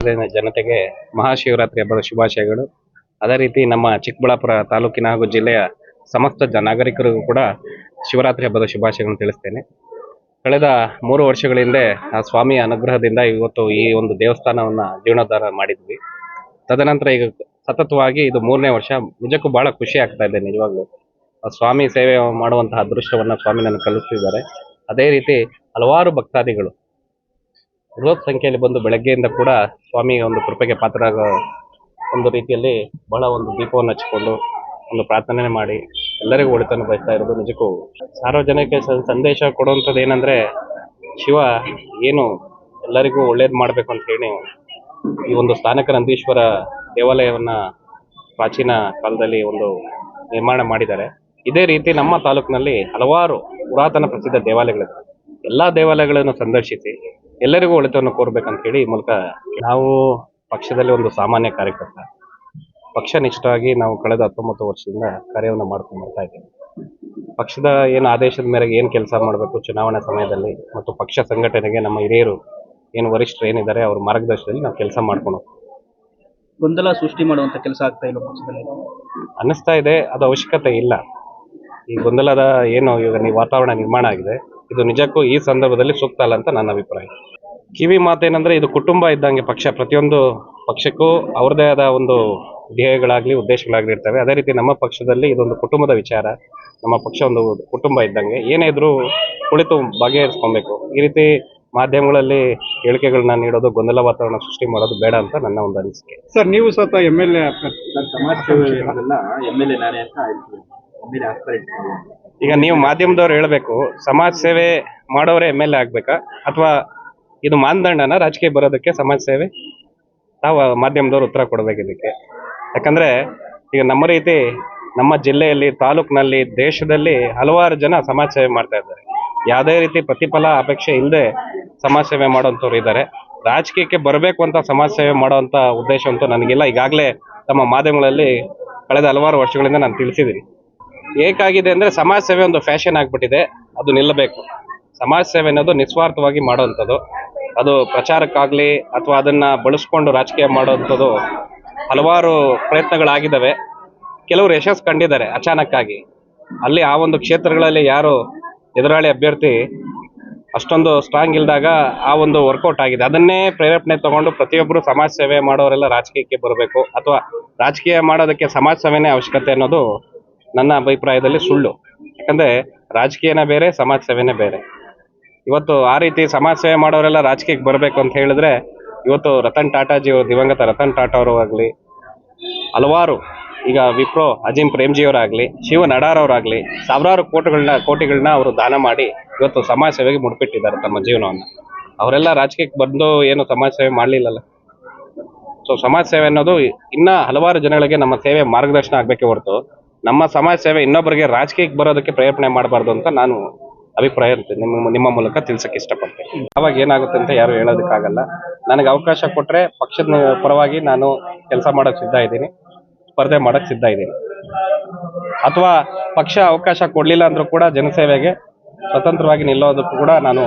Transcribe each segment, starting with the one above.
ಜನತೆಗೆ ಮಹಾಶಿವರಾತ್ರಿ ಹಬ್ಬದ ಶುಭಾಶಯಗಳು. ಅದೇ ರೀತಿ ನಮ್ಮ ಚಿಕ್ಕಬಳ್ಳಾಪುರ ತಾಲೂಕಿನ ಹಾಗೂ ಜಿಲ್ಲೆಯ ಸಮಸ್ತ ನಾಗರಿಕರಿಗೂ ಕೂಡ ಶಿವರಾತ್ರಿ ಹಬ್ಬದ ಶುಭಾಶಯಗಳನ್ನು ತಿಳಿಸ್ತೇನೆ. ಕಳೆದ 3 ವರ್ಷಗಳ ಹಿಂದೆ ಆ ಸ್ವಾಮಿಯ ಅನುಗ್ರಹದಿಂದ ಇವತ್ತು ಈ ಒಂದು ದೇವಸ್ಥಾನವನ್ನ ಜೀರ್ಣೋದ್ಧಾರ ಮಾಡಿದ್ವಿ. ತದನಂತರ ಈಗ ಸತತವಾಗಿ ಇದು 3ನೇ ವರ್ಷ. ನಿಜಕ್ಕೂ ಬಹಳ ಖುಷಿ ಆಗ್ತಾ ಇದೆ. ನಿಜವಾಗ್ಲೂ ಆ ಸ್ವಾಮಿ ಸೇವೆ ಮಾಡುವಂತಹ ಅದೃಷ್ಟವನ್ನ ಸ್ವಾಮಿ ನನಗೆ ಕಲಿಸ್ತಿದ್ದಾರೆ. ಅದೇ ರೀತಿ ಹಲವಾರು ಭಕ್ತಾದಿಗಳು ಬೃಹತ್ ಸಂಖ್ಯೆಯಲ್ಲಿ ಬಂದು ಬೆಳಗ್ಗೆಯಿಂದ ಕೂಡ ಸ್ವಾಮಿಯ ಒಂದು ಕೃಪೆಗೆ ಪಾತ್ರರಾಗೋ ಒಂದು ರೀತಿಯಲ್ಲಿ ಬಹಳ ಒಂದು ದೀಪವನ್ನು ಹಚ್ಚಿಕೊಂಡು ಒಂದು ಪ್ರಾರ್ಥನೆ ಮಾಡಿ ಎಲ್ಲರಿಗೂ ಒಳಿತನ್ನು ಬಯಸ್ತಾ ಇರೋದು ನಿಜಕ್ಕೂ ಸಾರ್ವಜನಿಕ ಸಂದೇಶ ಕೊಡುವಂಥದ್ದು ಏನಂದ್ರೆ, ಶಿವ ಏನು ಎಲ್ಲರಿಗೂ ಒಳ್ಳೇದು ಮಾಡಬೇಕು ಅಂತ ಹೇಳಿ ಈ ಒಂದು ಸ್ಥಾನಕ ನಂದೀಶ್ವರ ದೇವಾಲಯವನ್ನ ಪ್ರಾಚೀನ ಕಾಲದಲ್ಲಿ ಒಂದು ನಿರ್ಮಾಣ ಮಾಡಿದ್ದಾರೆ. ಇದೇ ರೀತಿ ನಮ್ಮ ತಾಲೂಕಿನಲ್ಲಿ ಹಲವಾರು ಪುರಾತನ ಪ್ರಸಿದ್ಧ ದೇವಾಲಯಗಳಿವೆ. ಎಲ್ಲಾ ದೇವಾಲಯಗಳನ್ನು ಸಂದರ್ಶಿಸಿ ಎಲ್ಲರಿಗೂ ಒಳಿತನ್ನು ಕೋರ್ಬೇಕಂತ ಹೇಳಿ ಈ ಮೂಲಕ ನಾವು ಪಕ್ಷದಲ್ಲಿ ಒಂದು ಸಾಮಾನ್ಯ ಕಾರ್ಯಕರ್ತ, ಪಕ್ಷ ನಿಷ್ಠವಾಗಿ ನಾವು ಕಳೆದ 19 ವರ್ಷದಿಂದ ಕಾರ್ಯವನ್ನು ಮಾಡ್ಕೊಂಡು ಬರ್ತಾ ಇದ್ದೇವೆ. ಪಕ್ಷದ ಏನು ಆದೇಶದ ಮೇರೆಗೆ ಏನು ಕೆಲಸ ಮಾಡಬೇಕು ಚುನಾವಣಾ ಸಮಯದಲ್ಲಿ ಮತ್ತು ಪಕ್ಷ ಸಂಘಟನೆಗೆ ನಮ್ಮ ಹಿರಿಯರು ಏನು ವರಿಷ್ಠರು ಏನಿದ್ದಾರೆ ಅವ್ರ ಮಾರ್ಗದರ್ಶನದಲ್ಲಿ ನಾವು ಕೆಲಸ ಮಾಡ್ಕೊಂಡು ಗೊಂದಲ ಸೃಷ್ಟಿ ಮಾಡುವಂತ ಕೆಲಸ ಆಗ್ತಾ ಇಲ್ಲ ಪಕ್ಷದಲ್ಲಿ ಅನ್ನಿಸ್ತಾ ಇದೆ. ಅದು ಅವಶ್ಯಕತೆ ಇಲ್ಲ. ಈ ಗೊಂದಲದ ಏನು ಈಗ ವಾತಾವರಣ ನಿರ್ಮಾಣ ಆಗಿದೆ, ಇದು ನಿಜಕ್ಕೂ ಈ ಸಂದರ್ಭದಲ್ಲಿ ಸೂಕ್ತ ಅಲ್ಲ ಅಂತ ನನ್ನ ಅಭಿಪ್ರಾಯ. ಕಿವಿ ಮಾತೇನಂದ್ರೆ, ಇದು ಕುಟುಂಬ ಇದ್ದಂಗೆ ಪಕ್ಷ. ಪ್ರತಿಯೊಂದು ಪಕ್ಷಕ್ಕೂ ಅವ್ರದೇ ಆದ ಒಂದು ಧ್ಯೇಯಗಳಾಗ್ಲಿ ಉದ್ದೇಶಗಳಾಗ್ಲಿ ಇರ್ತವೆ. ಅದೇ ರೀತಿ ನಮ್ಮ ಪಕ್ಷದಲ್ಲಿ ಇದೊಂದು ಕುಟುಂಬದ ವಿಚಾರ. ನಮ್ಮ ಪಕ್ಷ ಒಂದು ಕುಟುಂಬ ಇದ್ದಂಗೆ, ಏನೇ ಇದ್ರೂ ಕುಳಿತು ಬಗೆಹರಿಸ್ಕೊಬೇಕು. ಈ ರೀತಿ ಮಾಧ್ಯಮಗಳಲ್ಲಿ ಹೇಳಿಕೆಗಳನ್ನ ನೀಡೋದು, ಗೊಂದಲ ವಾತಾವರಣ ಸೃಷ್ಟಿ ಮಾಡೋದು ಬೇಡ ಅಂತ ನನ್ನ ಒಂದು ಅನಿಸಿಕೆ. ಸರ್, ನೀವು ಸ್ವತಃ MLA ಸಮಾಜ ಸೇವೆ MLA ನಾನೇ ಅಂತ ಈಗ ನೀವು ಮಾಧ್ಯಮದವ್ರು ಹೇಳ್ಬೇಕು, ಸಮಾಜ ಸೇವೆ ಮಾಡೋರೇ MLA ಆಗ್ಬೇಕಾ ಅಥವಾ ಇದು ಮಾನದಂಡನ ರಾಜಕೀಯ ಬರೋದಕ್ಕೆ ಸಮಾಜ ಸೇವೆ? ನಾವು ಮಾಧ್ಯಮದವ್ರು ಉತ್ತರ ಕೊಡಬೇಕು ಇದಕ್ಕೆ. ಯಾಕಂದ್ರೆ ಈಗ ನಮ್ಮ ರೀತಿ ನಮ್ಮ ಜಿಲ್ಲೆಯಲ್ಲಿ, ತಾಲೂಕಿನಲ್ಲಿ, ದೇಶದಲ್ಲಿ ಹಲವಾರು ಜನ ಸಮಾಜ ಸೇವೆ ಮಾಡ್ತಾ ಇದ್ದಾರೆ. ಯಾವುದೇ ರೀತಿ ಪ್ರತಿಫಲ ಅಪೇಕ್ಷೆ ಇಲ್ಲದೆ ಸಮಾಜ ಸೇವೆ ಮಾಡೋಂಥವ್ರು ಇದ್ದಾರೆ. ರಾಜಕೀಯಕ್ಕೆ ಬರಬೇಕು ಅಂತ ಸಮಾಜ ಸೇವೆ ಮಾಡೋವಂಥ ಉದ್ದೇಶ ಅಂತೂ ನನಗಿಲ್ಲ. ಈಗಾಗಲೇ ತಮ್ಮ ಮಾಧ್ಯಮಗಳಲ್ಲಿ ಕಳೆದ ಹಲವಾರು ವರ್ಷಗಳಿಂದ ನಾನು ತಿಳಿಸಿದ್ದೀನಿ. ಏಕಾಗಿದೆ ಅಂದ್ರೆ, ಸಮಾಜ ಸೇವೆ ಒಂದು ಫ್ಯಾಷನ್ ಆಗ್ಬಿಟ್ಟಿದೆ, ಅದು ನಿಲ್ಲಬೇಕು. ಸಮಾಜ ಸೇವೆ ಅನ್ನೋದು ನಿಸ್ವಾರ್ಥವಾಗಿ ಮಾಡೋವಂಥದ್ದು. ಅದು ಪ್ರಚಾರಕ್ಕಾಗ್ಲಿ ಅಥವಾ ಅದನ್ನ ಬಳಸ್ಕೊಂಡು ರಾಜಕೀಯ ಮಾಡೋವಂಥದ್ದು ಹಲವಾರು ಪ್ರಯತ್ನಗಳಾಗಿದ್ದಾವೆ. ಕೆಲವರು ಯಶಸ್ಸು ಕಂಡಿದ್ದಾರೆ ಅಚಾನಕ್ಕಾಗಿ. ಅಲ್ಲಿ ಆ ಒಂದು ಕ್ಷೇತ್ರಗಳಲ್ಲಿ ಯಾರು ಎದುರಾಳಿ ಅಭ್ಯರ್ಥಿ ಅಷ್ಟೊಂದು ಸ್ಟ್ರಾಂಗ್ ಇಲ್ದಾಗ ಆ ಒಂದು ವರ್ಕೌಟ್ ಆಗಿದೆ. ಅದನ್ನೇ ಪ್ರೇರೇಪಣೆ ತಗೊಂಡು ಪ್ರತಿಯೊಬ್ಬರು ಸಮಾಜ ಸೇವೆ ಮಾಡೋರೆಲ್ಲ ರಾಜಕೀಯಕ್ಕೆ ಬರಬೇಕು ಅಥವಾ ರಾಜಕೀಯ ಮಾಡೋದಕ್ಕೆ ಸಮಾಜ ಸೇವೆನೇ ಅವಶ್ಯಕತೆ ಅನ್ನೋದು ನನ್ನ ಅಭಿಪ್ರಾಯದಲ್ಲಿ ಸುಳ್ಳು. ಯಾಕಂದ್ರೆ ರಾಜಕೀಯನೇ ಬೇರೆ, ಸಮಾಜ ಸೇವೆನೇ ಬೇರೆ. ಇವತ್ತು ಆ ರೀತಿ ಸಮಾಜ ಸೇವೆ ಮಾಡೋರೆಲ್ಲ ರಾಜಕೀಯಕ್ಕೆ ಬರಬೇಕು ಅಂತ ಹೇಳಿದ್ರೆ, ಇವತ್ತು ರತನ್ ಟಾಟಾಜಿ, ದಿವಂಗತ ರತನ್ ಟಾಟಾ ಅವರು ಆಗಲಿ, ಹಲವಾರು ಈಗ ವಿಪ್ರೋ ಅಜಿಂ ಪ್ರೇಮ್ಜಿ ಅವರಾಗ್ಲಿ, ಶಿವ ನಡಾರ್ ಅವರಾಗ್ಲಿ ಸಾವಿರಾರು ಕೋಟಿಗಳನ್ನ ಅವರು ದಾನ ಮಾಡಿ ಇವತ್ತು ಸಮಾಜ ಸೇವೆಗೆ ಮುಡುಪಿಟ್ಟಿದ್ದಾರೆ ತಮ್ಮ ಜೀವನವನ್ನು. ಅವರೆಲ್ಲ ರಾಜಕೀಯಕ್ಕೆ ಬಂದು ಏನು ಸಮಾಜ ಸೇವೆ ಮಾಡಲಿಲ್ಲಲ್ಲ. ಸೊ ಸಮಾಜ ಸೇವೆ ಅನ್ನೋದು ಇನ್ನ ಹಲವಾರು ಜನಗಳಿಗೆ ನಮ್ಮ ಸೇವೆ ಮಾರ್ಗದರ್ಶನ ಆಗ್ಬೇಕೆ ಹೊರತು ನಮ್ಮ ಸಮಾಜ ಸೇವೆ ಇನ್ನೊಬ್ಬರಿಗೆ ರಾಜಕೀಯಕ್ಕೆ ಬರೋದಕ್ಕೆ ಪ್ರಯತ್ನ ಮಾಡಬಾರ್ದು ಅಂತ ನಾನು ಅಭಿಪ್ರಾಯ ನಿಮ್ಮ ಮೂಲಕ ತಿಳ್ಸಕ್ಕೆ ಇಷ್ಟಪಡ್ತೇನೆ. ಅವಾಗ ಏನಾಗುತ್ತೆ ಅಂತ ಯಾರು ಹೇಳೋದಕ್ಕಾಗಲ್ಲ. ನನಗೆ ಅವಕಾಶ ಕೊಟ್ರೆ ಪಕ್ಷದ ಪರವಾಗಿ ನಾನು ಕೆಲಸ ಮಾಡಕ್ ಸಿದ್ಧ ಇದ್ದೀನಿ, ಸ್ಪರ್ಧೆ ಮಾಡಕ್ ಸಿದ್ಧ ಇದ್ದೀನಿ. ಅಥವಾ ಪಕ್ಷ ಅವಕಾಶ ಕೊಡ್ಲಿಲ್ಲ ಅಂದ್ರೂ ಕೂಡ ಜನಸೇವೆಗೆ ಸ್ವತಂತ್ರವಾಗಿ ನಿಲ್ಲೋದಕ್ಕೂ ಕೂಡ ನಾನು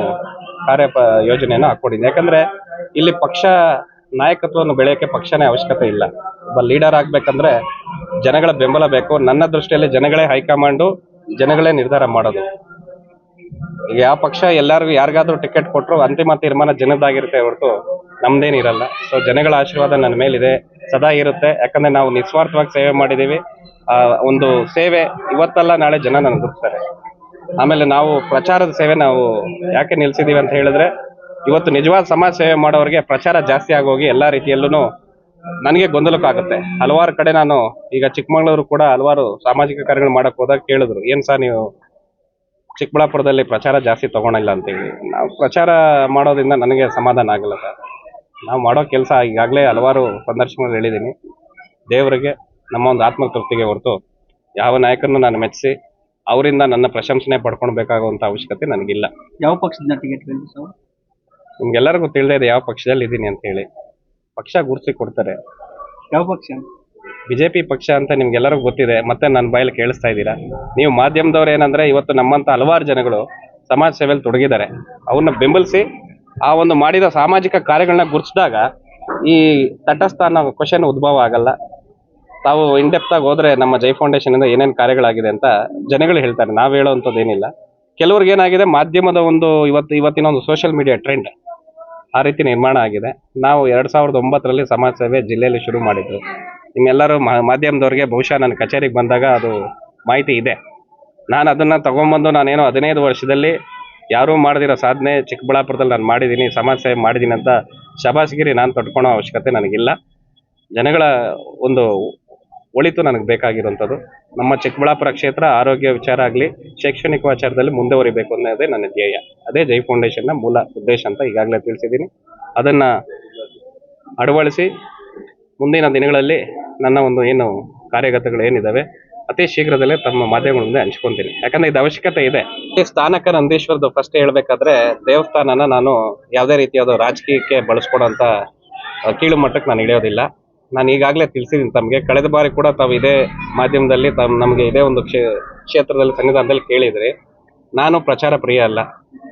ಯೋಜನೆಯನ್ನು ಹಾಕೊಂಡಿದ್ದೀನಿ. ಯಾಕಂದ್ರೆ ಇಲ್ಲಿ ಪಕ್ಷ ನಾಯಕತ್ವವನ್ನು ಬೆಳೆಯೋಕೆ ಪಕ್ಷನೇ ಅವಶ್ಯಕತೆ ಇಲ್ಲ. ಒಬ್ಬ ಲೀಡರ್ ಆಗ್ಬೇಕಂದ್ರೆ ಜನಗಳ ಬೆಂಬಲ ಬೇಕು. ನನ್ನ ದೃಷ್ಟಿಯಲ್ಲಿ ಜನಗಳೇ ಹೈಕಮಾಂಡು, ಜನಗಳೇ ನಿರ್ಧಾರ ಮಾಡೋದು. ಈಗ ಯಾವ ಪಕ್ಷ ಎಲ್ಲರಿಗೂ ಯಾರಿಗಾದ್ರೂ ಟಿಕೆಟ್ ಕೊಟ್ಟರು ಅಂತಿಮ ತೀರ್ಮಾನ ಜನದಾಗಿರುತ್ತೆ ಹೊರತು ನಮ್ದೇನಿರಲ್ಲ. ಸೊ ಜನಗಳ ಆಶೀರ್ವಾದ ನನ್ನ ಮೇಲಿದೆ, ಸದಾ ಇರುತ್ತೆ. ಯಾಕಂದ್ರೆ ನಾವು ನಿಸ್ವಾರ್ಥವಾಗಿ ಸೇವೆ ಮಾಡಿದೀವಿ. ಒಂದು ಸೇವೆ ಇವತ್ತಲ್ಲ ನಾಳೆ ಜನ ನನಗೆ ಗುರುತ್ತಾರೆ. ಆಮೇಲೆ ನಾವು ಪ್ರಚಾರದ ಸೇವೆ ನಾವು ಯಾಕೆ ನಿಲ್ಸಿದೀವಿ ಅಂತ ಹೇಳಿದ್ರೆ, ಇವತ್ತು ನಿಜವಾದ ಸಮಾಜ ಸೇವೆ ಮಾಡೋರಿಗೆ ಪ್ರಚಾರ ಜಾಸ್ತಿ ಆಗೋಗಿ ಎಲ್ಲಾ ರೀತಿಯಲ್ಲೂ ನನಗೆ ಗೊಂದಲಕ್ಕಾಗುತ್ತೆ. ಹಲವಾರು ಕಡೆ ನಾನು ಈಗ ಚಿಕ್ಕಮಗಳೂರು ಕೂಡ ಹಲವಾರು ಸಾಮಾಜಿಕ ಕಾರ್ಯಗಳು ಮಾಡಕ್ ಹೋದಾಗ ಕೇಳಿದ್ರು, ಏನ್ ಸರ್ ನೀವು ಚಿಕ್ಕಬಳ್ಳಾಪುರದಲ್ಲಿ ಪ್ರಚಾರ ಜಾಸ್ತಿ ತಗೊಳಿಲ್ಲ ಅಂತೇಳಿ. ನಾವು ಪ್ರಚಾರ ಮಾಡೋದ್ರಿಂದ ನನಗೆ ಸಮಾಧಾನ ಆಗಲ್ಲ ಸರ್. ನಾವು ಮಾಡೋ ಕೆಲಸ ಈಗಾಗಲೇ ಹಲವಾರು ಸಂದರ್ಶನಗಳು ಹೇಳಿದ್ದೀನಿ. ದೇವರಿಗೆ ನಮ್ಮ ಒಂದು ಆತ್ಮತೃಪ್ತಿಗೆ ಹೊರತು ಯಾವ ನಾಯಕರನ್ನು ನಾನು ಮೆಚ್ಚಿಸಿ ಅವರಿಂದ ನನ್ನ ಪ್ರಶಂಸನೆ ಪಡ್ಕೊಳ್ಬೇಕಾಗುವಂತ ಅವಶ್ಯಕತೆ ನನಗಿಲ್ಲ. ಯಾವ ಪಕ್ಷದಿಂದ ಟಿಕೆಟ್ ಹೇಳಿದ್ರು ಸರ್? ನಿಮ್ಗೆಲ್ಲರಿಗೂ ತಿಳಿದೇ ಇದೆ ಯಾವ ಪಕ್ಷದಲ್ಲಿ ಇದ್ದೀನಿ ಅಂತ ಹೇಳಿ. ಪಕ್ಷ ಗುರುತಿಸಿ ಕೊಡ್ತಾರೆ. ಯಾವ ಪಕ್ಷ? ಬಿಜೆಪಿ ಪಕ್ಷ ಅಂತ ನಿಮ್ಗೆಲ್ಲರಿಗೂ ಗೊತ್ತಿದೆ. ಮತ್ತೆ ನನ್ನ ಬಾಯಲ್ಲಿ ಕೇಳಿಸ್ತಾ ಇದ್ದೀರಾ. ನೀವು ಮಾಧ್ಯಮದವ್ರು ಏನಂದ್ರೆ, ಇವತ್ತು ನಮ್ಮಂತ ಹಲವಾರು ಜನಗಳು ಸಮಾಜ ಸೇವೆಯಲ್ಲಿ ತೊಡಗಿದ್ದಾರೆ. ಅವ್ರನ್ನ ಬೆಂಬಲಿಸಿ ಆ ಒಂದು ಮಾಡಿದ ಸಾಮಾಜಿಕ ಕಾರ್ಯಗಳನ್ನ ಗುರುತಿಸಿದಾಗ ಈ ತಟಸ್ಥ ಅನ್ನೋ ಕ್ವಶನ್ ಉದ್ಭವ ಆಗಲ್ಲ. ತಾವು ಇನ್ಡೆಪ್ತ್ ಆಗಿ ಹೋದ್ರೆ ನಮ್ಮ ಜೈ ಫೌಂಡೇಶನ್ ಇಂದ ಏನೇನು ಕಾರ್ಯಗಳಾಗಿದೆ ಅಂತ ಜನಗಳು ಹೇಳ್ತಾರೆ, ನಾವ್ ಹೇಳೋವಂಥದ್ದು ಏನಿಲ್ಲ. ಕೆಲವ್ರಿಗೆ ಏನಾಗಿದೆ, ಮಾಧ್ಯಮದ ಒಂದು ಇವತ್ತಿನ ಒಂದು ಸೋಷಿಯಲ್ ಮೀಡಿಯಾ ಟ್ರೆಂಡ್ ಆ ರೀತಿ ನಿರ್ಮಾಣ ಆಗಿದೆ. ನಾವು 2009ರಲ್ಲಿ ಸಮಾಜ ಸೇವೆ ಜಿಲ್ಲೆಯಲ್ಲಿ ಶುರು ಮಾಡಿದ್ರು. ನಿಮ್ಮೆಲ್ಲರೂ ಮಾಧ್ಯಮದವ್ರಿಗೆ ಬಹುಶಃ ನನ್ನ ಕಚೇರಿಗೆ ಬಂದಾಗ ಅದು ಮಾಹಿತಿ ಇದೆ. ನಾನು ಅದನ್ನ ತಗೊಂಬಂದು ನಾನೇನೋ 15 ವರ್ಷದಲ್ಲಿ ಯಾರೂ ಮಾಡದಿರೋ ಸಾಧನೆ ಚಿಕ್ಕಬಳ್ಳಾಪುರದಲ್ಲಿ ನಾನು ಮಾಡಿದ್ದೀನಿ, ಸಮಾಜ ಸೇವೆ ಮಾಡಿದ್ದೀನಿ ಅಂತ ಶಬಾಸ್ಗಿರಿ ನಾನು ತೊಟ್ಕೊಳೋ ಅವಶ್ಯಕತೆ ನನಗಿಲ್ಲ. ಜನಗಳ ಒಂದು ಒಳಿತು ನನಗೆ ಬೇಕಾಗಿರುವಂಥದ್ದು. ನಮ್ಮ ಚಿಕ್ಕಬಳ್ಳಾಪುರ ಕ್ಷೇತ್ರ ಆರೋಗ್ಯ ವಿಚಾರ ಆಗಲಿ, ಶೈಕ್ಷಣಿಕ ವಿಚಾರದಲ್ಲಿ ಮುಂದುವರಿಬೇಕು ಅನ್ನೋದೇ ನನ್ನ ಧ್ಯೇಯ. ಅದೇ ಜೈ ಫೌಂಡೇಶನ್ನ ಮೂಲ ಉದ್ದೇಶ ಅಂತ ಈಗಾಗಲೇ ತಿಳಿಸಿದ್ದೀನಿ. ಅದನ್ನು ಅಳವಡಿಸಿ ಮುಂದಿನ ದಿನಗಳಲ್ಲಿ ನನ್ನ ಒಂದು ಏನು ಕಾರ್ಯಗತಗಳು ಏನಿದ್ದಾವೆ ಅತಿ ಶೀಘ್ರದಲ್ಲೇ ತಮ್ಮ ಮಾಧ್ಯಮಗಳ ಮುಂದೆ ಹಂಚ್ಕೊತೀನಿ. ಯಾಕಂದ್ರೆ ಇದು ಅವಶ್ಯಕತೆ ಇದೆ. ಈ ಸ್ಥಾನಕ ನಂದೀಶ್ವರದ್ದು ಫಸ್ಟ್ ಹೇಳ್ಬೇಕಾದ್ರೆ, ದೇವಸ್ಥಾನನ ನಾನು ಯಾವುದೇ ರೀತಿಯಾದ ರಾಜಕೀಯಕ್ಕೆ ಬಳಸ್ಕೊಡೋಂಥ ಕೀಳು ಮಟ್ಟಕ್ಕೆ ನಾನು ಇಳಿಯೋದಿಲ್ಲ. ನಾನು ಈಗಾಗಲೇ ತಿಳಿಸಿದ್ದೀನಿ ತಮಗೆ. ಕಳೆದ ಬಾರಿ ಕೂಡ ತಾವು ಇದೇ ಮಾಧ್ಯಮದಲ್ಲಿ ನಮಗೆ ಇದೇ ಒಂದು ಕ್ಷೇತ್ರದಲ್ಲಿ ಸನ್ನಿಧಾನದಲ್ಲಿ ಕೇಳಿದ್ರಿ. ನಾನು ಪ್ರಚಾರ ಪ್ರಿಯ ಅಲ್ಲ.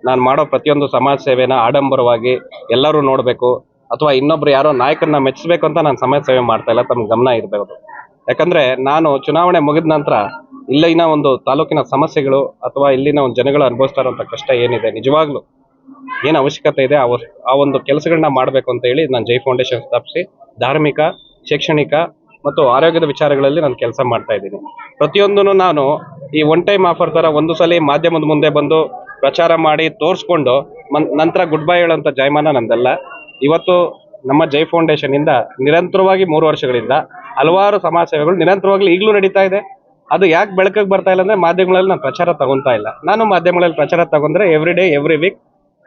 ನಾನು ಮಾಡೋ ಪ್ರತಿಯೊಂದು ಸಮಾಜ ಸೇವೆನ ಆಡಂಬರವಾಗಿ ಎಲ್ಲರೂ ನೋಡಬೇಕು ಅಥವಾ ಇನ್ನೊಬ್ರು ಯಾರೋ ನಾಯಕರನ್ನ ಮೆಚ್ಚಿಸ್ಬೇಕು ಅಂತ ನಾನು ಸಮಾಜ ಸೇವೆ ಮಾಡ್ತಾ ಇಲ್ಲ. ತಮ್ಮ ಗಮನ ಇರಬೇಕು. ಯಾಕಂದ್ರೆ ನಾನು ಚುನಾವಣೆ ಮುಗಿದ ನಂತರ ಇಲ್ಲಿನ ಒಂದು ತಾಲೂಕಿನ ಸಮಸ್ಯೆಗಳು ಅಥವಾ ಇಲ್ಲಿನ ಒಂದು ಜನಗಳು ಅನುಭವಿಸ್ತಾ ಇರುವಂಥ ಕಷ್ಟ ಏನಿದೆ, ನಿಜವಾಗ್ಲೂ ಏನು ಅವಶ್ಯಕತೆ ಇದೆ ಆ ಒಂದು ಕೆಲಸಗಳನ್ನ ಮಾಡಬೇಕು ಅಂತ ಹೇಳಿ ನಾನು ಜೈ ಫೌಂಡೇಶನ್ ಸ್ಥಾಪಿಸಿ ಧಾರ್ಮಿಕ, ಶೈಕ್ಷಣಿಕ ಮತ್ತು ಆರೋಗ್ಯದ ವಿಚಾರಗಳಲ್ಲಿ ನಾನು ಕೆಲಸ ಮಾಡ್ತಾ ಇದ್ದೀನಿ. ಪ್ರತಿಯೊಂದನ್ನು ನಾನು ಈ ಒನ್ ಟೈಮ್ ಆಫರ್ ಥರ ಒಂದು ಸಲ ಮಾಧ್ಯಮದ ಮುಂದೆ ಬಂದು ಪ್ರಚಾರ ಮಾಡಿ ತೋರಿಸ್ಕೊಂಡು ನಂತರ ಗುಡ್ ಬೈ ಹೇಳೋಂಥ ಜಯಮಾನ ನಂದಲ್ಲ. ಇವತ್ತು ನಮ್ಮ ಜೈ ಫೌಂಡೇಶನ್ ಇಂದ ನಿರಂತರವಾಗಿ 3 ವರ್ಷಗಳಿಂದ ಹಲವಾರು ಸಮಾಜ ಸೇವೆಗಳು ನಿರಂತರವಾಗಿ ಈಗಲೂ ನಡೀತಾ ಇದೆ. ಅದು ಯಾಕೆ ಬೆಳಕಿಗೆ ಬರ್ತಾ ಇಲ್ಲ ಅಂದ್ರೆ ಮಾಧ್ಯಮಗಳಲ್ಲಿ ನಾನು ಪ್ರಚಾರ ತಗೊಂತಾ ಇಲ್ಲ. ನಾನು ಮಾಧ್ಯಮಗಳಲ್ಲಿ ಪ್ರಚಾರ ತಗೊಂಡ್ರೆ ಎವ್ರಿ ಡೇ ಎವ್ರಿ ವೀಕ್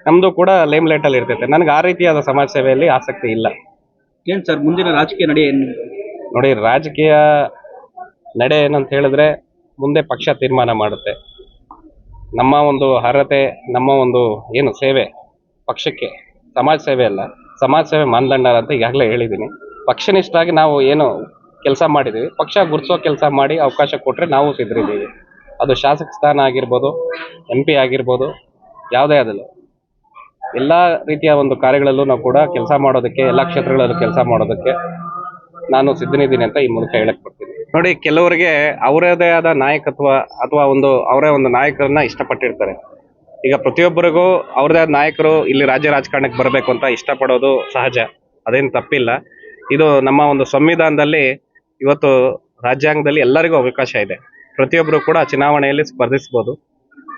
ನಮ್ದು ಕೂಡ ಲೈಮ್ ಲೈಟ್ ಅಲ್ಲಿ ಇರ್ತೈತೆ. ನನಗೆ ಆ ರೀತಿಯಾದ ಸಮಾಜ ಸೇವೆಯಲ್ಲಿ ಆಸಕ್ತಿ ಇಲ್ಲ. ಏನ್ ಸರ್ ಮುಂದಿನ ರಾಜಕೀಯ ನಡೆ ಏನು? ನೋಡಿ, ರಾಜಕೀಯ ನಡೆ ಏನಂತ ಹೇಳಿದ್ರೆ ಮುಂದೆ ಪಕ್ಷ ತೀರ್ಮಾನ ಮಾಡುತ್ತೆ. ನಮ್ಮ ಒಂದು ಅರ್ಹತೆ, ನಮ್ಮ ಒಂದು ಏನು ಸೇವೆ ಪಕ್ಷಕ್ಕೆ, ಸಮಾಜ ಸೇವೆ ಅಲ್ಲ, ಸಮಾಜ ಸೇವೆ ಮಾನದಂಡ ಅಂತ ಈಗಾಗಲೇ ಹೇಳಿದ್ದೀನಿ. ಪಕ್ಷನಿಷ್ಠಾಗಿ ನಾವು ಏನು ಕೆಲಸ ಮಾಡಿದ್ದೀವಿ, ಪಕ್ಷ ಗುರುತಿಸೋ ಕೆಲಸ ಮಾಡಿ ಅವಕಾಶ ಕೊಟ್ಟರೆ ನಾವು ಸಿದ್ಧರಿದ್ದೀವಿ. ಅದು ಶಾಸಕ ಸ್ಥಾನ ಆಗಿರ್ಬೋದು, MP ಆಗಿರ್ಬೋದು, ಯಾವುದೇ ಆದಲು ಎಲ್ಲ ರೀತಿಯ ಒಂದು ಕಾರ್ಯಗಳಲ್ಲೂ ನಾವು ಕೂಡ ಕೆಲಸ ಮಾಡೋದಕ್ಕೆ, ಎಲ್ಲ ಕ್ಷೇತ್ರಗಳಲ್ಲೂ ಕೆಲಸ ಮಾಡೋದಕ್ಕೆ ನಾನು ಸಿದ್ಧನಿದ್ದೀನಿ ಅಂತ ಈ ಮೂಲಕ ಹೇಳಕ್ ಬರ್ತೀನಿ. ನೋಡಿ, ಕೆಲವರಿಗೆ ಅವರದೇ ಆದ ನಾಯಕತ್ವ ಅಥವಾ ಅವರೇ ಒಂದು ನಾಯಕರನ್ನ ಇಷ್ಟಪಟ್ಟಿರ್ತಾರೆ. ಈಗ ಪ್ರತಿಯೊಬ್ಬರಿಗೂ ಅವ್ರದೇ ಆದ ನಾಯಕರು ಇಲ್ಲಿ ರಾಜ್ಯ ರಾಜಕಾರಣಕ್ಕೆ ಬರಬೇಕು ಅಂತ ಇಷ್ಟಪಡೋದು ಸಹಜ, ಅದೇನು ತಪ್ಪಿಲ್ಲ. ಇದು ನಮ್ಮ ಒಂದು ಸಂವಿಧಾನದಲ್ಲಿ ಇವತ್ತು ರಾಜ್ಯಾಂಗದಲ್ಲಿ ಎಲ್ಲರಿಗೂ ಅವಕಾಶ ಇದೆ. ಪ್ರತಿಯೊಬ್ಬರು ಕೂಡ ಚುನಾವಣೆಯಲ್ಲಿ ಸ್ಪರ್ಧಿಸ್ಬೋದು.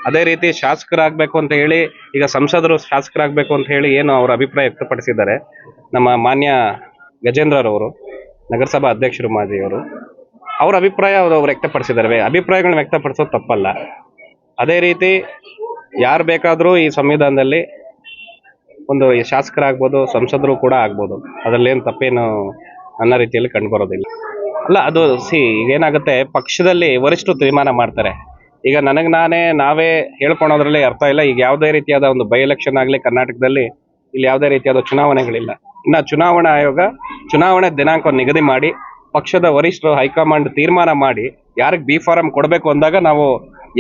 ಅದೇ ರೀತಿ ಶಾಸಕರಾಗಬೇಕು ಅಂತ ಹೇಳಿ, ಈಗ ಸಂಸದರು ಶಾಸಕರಾಗಬೇಕು ಅಂತ ಹೇಳಿ ಏನು ಅವರ ಅಭಿಪ್ರಾಯ ವ್ಯಕ್ತಪಡಿಸಿದ್ದಾರೆ ನಮ್ಮ ಮಾನ್ಯ ಗಜೇಂದ್ರರವರು, ನಗರಸಭಾ ಅಧ್ಯಕ್ಷರು ಮಾಜಿಯವರು, ಅವ್ರ ಅಭಿಪ್ರಾಯ ಅವರು ವ್ಯಕ್ತಪಡಿಸಿದ್ದಾರೆ. ಅಭಿಪ್ರಾಯಗಳನ್ನ ವ್ಯಕ್ತಪಡಿಸೋದು ತಪ್ಪಲ್ಲ. ಅದೇ ರೀತಿ ಯಾರು ಬೇಕಾದರೂ ಈ ಸಂವಿಧಾನದಲ್ಲಿ ಒಂದು ಶಾಸಕರಾಗ್ಬೋದು, ಸಂಸದರು ಕೂಡ ಆಗ್ಬೋದು. ಅದರಲ್ಲೇನು ತಪ್ಪೇನು ನನ್ನ ರೀತಿಯಲ್ಲಿ ಕಂಡುಬರೋದಿಲ್ಲ. ಅಲ್ಲ, ಅದು ಏನಾಗುತ್ತೆ, ಪಕ್ಷದಲ್ಲಿ ವರಿಷ್ಠರು ತೀರ್ಮಾನ ಮಾಡ್ತಾರೆ. ಈಗ ನಾವೇ ಹೇಳ್ಕೊಳೋದ್ರಲ್ಲಿ ಅರ್ಥ ಇಲ್ಲ. ಈಗ ಯಾವುದೇ ರೀತಿಯಾದ ಒಂದು ಬೈ ಎಲೆಕ್ಷನ್ ಆಗಲಿ ಕರ್ನಾಟಕದಲ್ಲಿ ಇಲ್ಲಿ ಯಾವುದೇ ರೀತಿಯಾದ ಚುನಾವಣೆಗಳಿಲ್ಲ. ಇನ್ನು ಚುನಾವಣಾ ಆಯೋಗ ಚುನಾವಣೆ ದಿನಾಂಕವನ್ನು ನಿಗದಿ ಮಾಡಿ ಪಕ್ಷದ ವರಿಷ್ಠರು ಹೈಕಮಾಂಡ್ ತೀರ್ಮಾನ ಮಾಡಿ ಯಾರಿಗೆ ಬಿ ಫಾರಂ ಕೊಡಬೇಕು ಅಂದಾಗ ನಾವು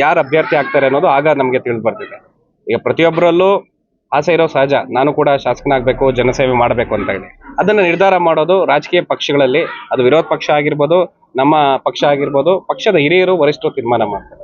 ಯಾರು ಅಭ್ಯರ್ಥಿ ಆಗ್ತಾರೆ ಅನ್ನೋದು ಆಗ ನಮಗೆ ತಿಳಿದು ಬರ್ತಿದೆ. ಈಗ ಪ್ರತಿಯೊಬ್ಬರಲ್ಲೂ ಆಸೆ ಇರೋ ಸಹಜ. ನಾನು ಕೂಡ ಶಾಸಕನಾಗಬೇಕು, ಜನಸೇವೆ ಮಾಡಬೇಕು ಅಂತ ಹೇಳಿ ಅದನ್ನು ನಿರ್ಧಾರ ಮಾಡೋದು ರಾಜಕೀಯ ಪಕ್ಷಗಳಲ್ಲಿ, ಅದು ವಿರೋಧ ಪಕ್ಷ ಆಗಿರ್ಬೋದು, ನಮ್ಮ ಪಕ್ಷ ಆಗಿರ್ಬೋದು, ಪಕ್ಷದ ಹಿರಿಯರು ವರಿಷ್ಠರು ತೀರ್ಮಾನ ಮಾಡ್ತಾರೆ.